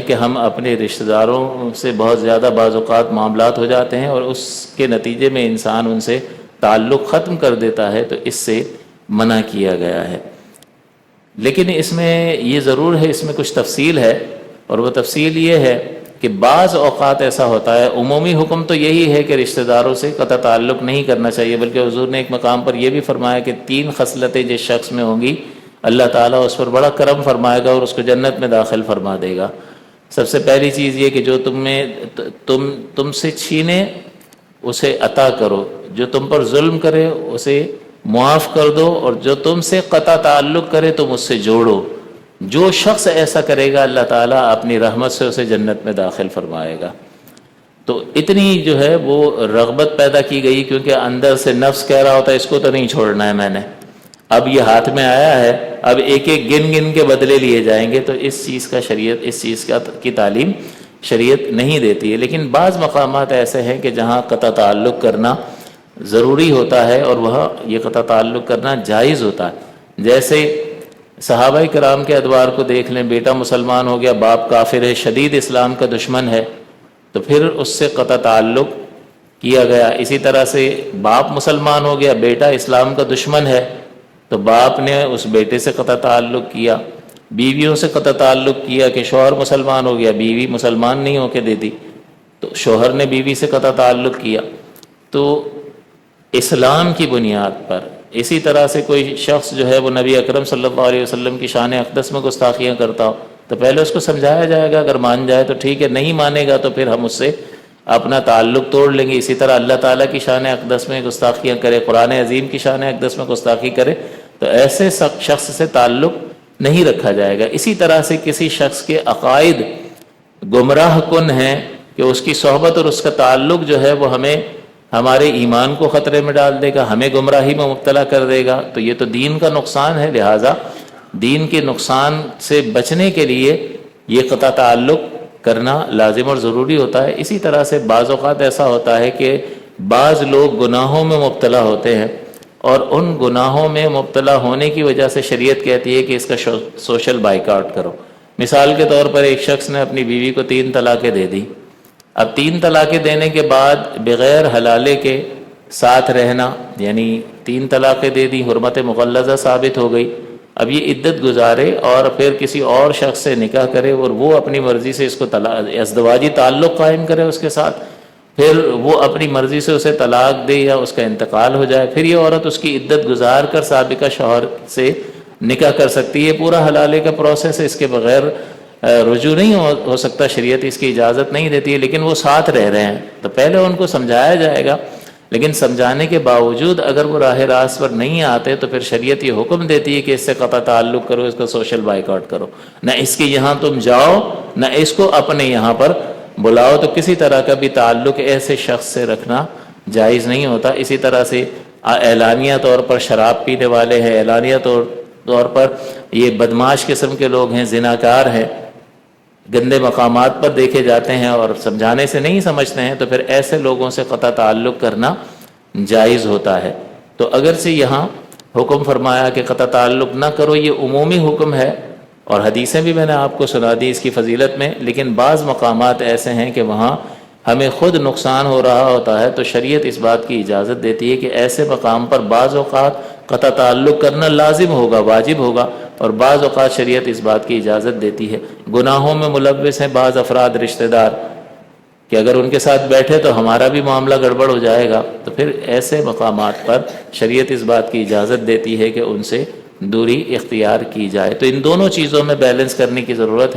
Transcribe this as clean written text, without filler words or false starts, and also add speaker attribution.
Speaker 1: کہ ہم اپنے رشتہ داروں سے بہت زیادہ بعض اوقات معاملات ہو جاتے ہیں اور اس کے نتیجے میں انسان ان سے تعلق ختم کر دیتا ہے، تو اس سے منع کیا گیا ہے۔ لیکن اس میں یہ ضرور ہے، اس میں کچھ تفصیل ہے، اور وہ تفصیل یہ ہے کہ بعض اوقات ایسا ہوتا ہے، عمومی حکم تو یہی ہے کہ رشتہ داروں سے قطع تعلق نہیں کرنا چاہیے، بلکہ حضور نے ایک مقام پر یہ بھی فرمایا کہ 3 خصلتیں جس شخص میں ہوں گی اللہ تعالیٰ اس پر بڑا کرم فرمائے گا اور اس کو جنت میں داخل فرما دے گا۔ سب سے پہلی چیز یہ کہ جو تم سے چھینے اسے عطا کرو، جو تم پر ظلم کرے اسے معاف کر دو، اور جو تم سے قطع تعلق کرے تم اس سے جوڑو۔ جو شخص ایسا کرے گا اللہ تعالیٰ اپنی رحمت سے اسے جنت میں داخل فرمائے گا۔ تو اتنی جو ہے وہ رغبت پیدا کی گئی، کیونکہ اندر سے نفس کہہ رہا ہوتا ہے اس کو تو نہیں چھوڑنا ہے میں نے، اب یہ ہاتھ میں آیا ہے، اب ایک ایک گن گن کے بدلے لیے جائیں گے، تو اس چیز کی تعلیم شریعت نہیں دیتی ہے۔ لیکن بعض مقامات ایسے ہیں کہ جہاں قطع تعلق کرنا ضروری ہوتا ہے اور وہاں یہ قطع تعلق کرنا جائز ہوتا ہے۔ جیسے صحابہ کرام کے ادوار کو دیکھ لیں، بیٹا مسلمان ہو گیا، باپ کافر ہے، شدید اسلام کا دشمن ہے، تو پھر اس سے قطع تعلق کیا گیا۔ اسی طرح سے باپ مسلمان ہو گیا، بیٹا اسلام کا دشمن ہے، تو باپ نے اس بیٹے سے قطع تعلق کیا۔ بیویوں سے قطع تعلق کیا کہ شوہر مسلمان ہو گیا، بیوی مسلمان نہیں ہو کے دے دی، تو شوہر نے بیوی سے قطع تعلق کیا۔ تو اسلام کی بنیاد پر اسی طرح سے کوئی شخص جو ہے وہ نبی اکرم صلی اللہ علیہ وسلم کی شان اقدس میں گستاخیاں کرتا ہو، تو پہلے اس کو سمجھایا جائے گا، اگر مان جائے تو ٹھیک ہے، نہیں مانے گا تو پھر ہم اس سے اپنا تعلق توڑ لیں گے۔ اسی طرح اللہ تعالیٰ کی شان اقدس میں گستاخیاں کرے، قرآن عظیم کی شان اقدس میں گستاخی کرے، تو ایسے شخص سے تعلق نہیں رکھا جائے گا۔ اسی طرح سے کسی شخص کے عقائد گمراہ کن ہیں کہ اس کی صحبت اور اس کا تعلق جو ہے وہ ہمیں ہمارے ایمان کو خطرے میں ڈال دے گا، ہمیں گمراہی میں مبتلا کر دے گا، تو یہ تو دین کا نقصان ہے۔ لہٰذا دین کے نقصان سے بچنے کے لیے یہ قطع تعلق کرنا لازم اور ضروری ہوتا ہے۔ اسی طرح سے بعض اوقات ایسا ہوتا ہے کہ بعض لوگ گناہوں میں مبتلا ہوتے ہیں، اور ان گناہوں میں مبتلا ہونے کی وجہ سے شریعت کہتی ہے کہ اس کا سوشل بائیکاٹ کرو۔ مثال کے طور پر ایک شخص نے اپنی بیوی کو 3 طلاقیں دے دی، اب 3 طلاقیں دینے کے بعد بغیر حلالے کے ساتھ رہنا، یعنی 3 طلاقیں دے دی، حرمت مغلظہ ثابت ہو گئی، اب یہ عدت گزارے اور پھر کسی اور شخص سے نکاح کرے اور وہ اپنی مرضی سے اس کو ازدواجی تعلق قائم کرے اس کے ساتھ، پھر وہ اپنی مرضی سے اسے طلاق دے یا اس کا انتقال ہو جائے، پھر یہ عورت اس کی عدت گزار کر سابقہ شوہر سے نکاح کر سکتی ہے۔ پورا حلالے کا پروسیس ہے، اس کے بغیر رجوع نہیں ہو سکتا، شریعت اس کی اجازت نہیں دیتی ہے، لیکن وہ ساتھ رہ رہے ہیں، تو پہلے ان کو سمجھایا جائے گا، لیکن سمجھانے کے باوجود اگر وہ راہ راست پر نہیں آتے تو پھر شریعت یہ حکم دیتی ہے کہ اس سے قطع تعلق کرو، اس کا سوشل بائیکاٹ کرو، نہ اس کے یہاں تم جاؤ نہ اس کو اپنے یہاں پر بلاؤ۔ تو کسی طرح کا بھی تعلق ایسے شخص سے رکھنا جائز نہیں ہوتا۔ اسی طرح سے اعلانیہ طور پر شراب پینے والے ہیں، اعلانیہ طور پر یہ بدمعاش قسم کے لوگ ہیں، زناکار ہیں، گندے مقامات پر دیکھے جاتے ہیں اور سمجھانے سے نہیں سمجھتے ہیں، تو پھر ایسے لوگوں سے قطع تعلق کرنا جائز ہوتا ہے۔ تو اگرچہ یہاں حکم فرمایا کہ قطع تعلق نہ کرو، یہ عمومی حکم ہے، اور حدیثیں بھی میں نے آپ کو سنا دی اس کی فضیلت میں، لیکن بعض مقامات ایسے ہیں کہ وہاں ہمیں خود نقصان ہو رہا ہوتا ہے، تو شریعت اس بات کی اجازت دیتی ہے کہ ایسے مقام پر بعض اوقات قطع تعلق کرنا لازم ہوگا، واجب ہوگا، اور بعض اوقات شریعت اس بات کی اجازت دیتی ہے۔ گناہوں میں ملوث ہیں بعض افراد رشتہ دار کہ اگر ان کے ساتھ بیٹھے تو ہمارا بھی معاملہ گڑبڑ ہو جائے گا، تو پھر ایسے مقامات پر شریعت اس بات کی اجازت دیتی ہے کہ ان سے دوری اختیار کی جائے۔ تو ان دونوں چیزوں میں بیلنس کرنے کی ضرورت ہے۔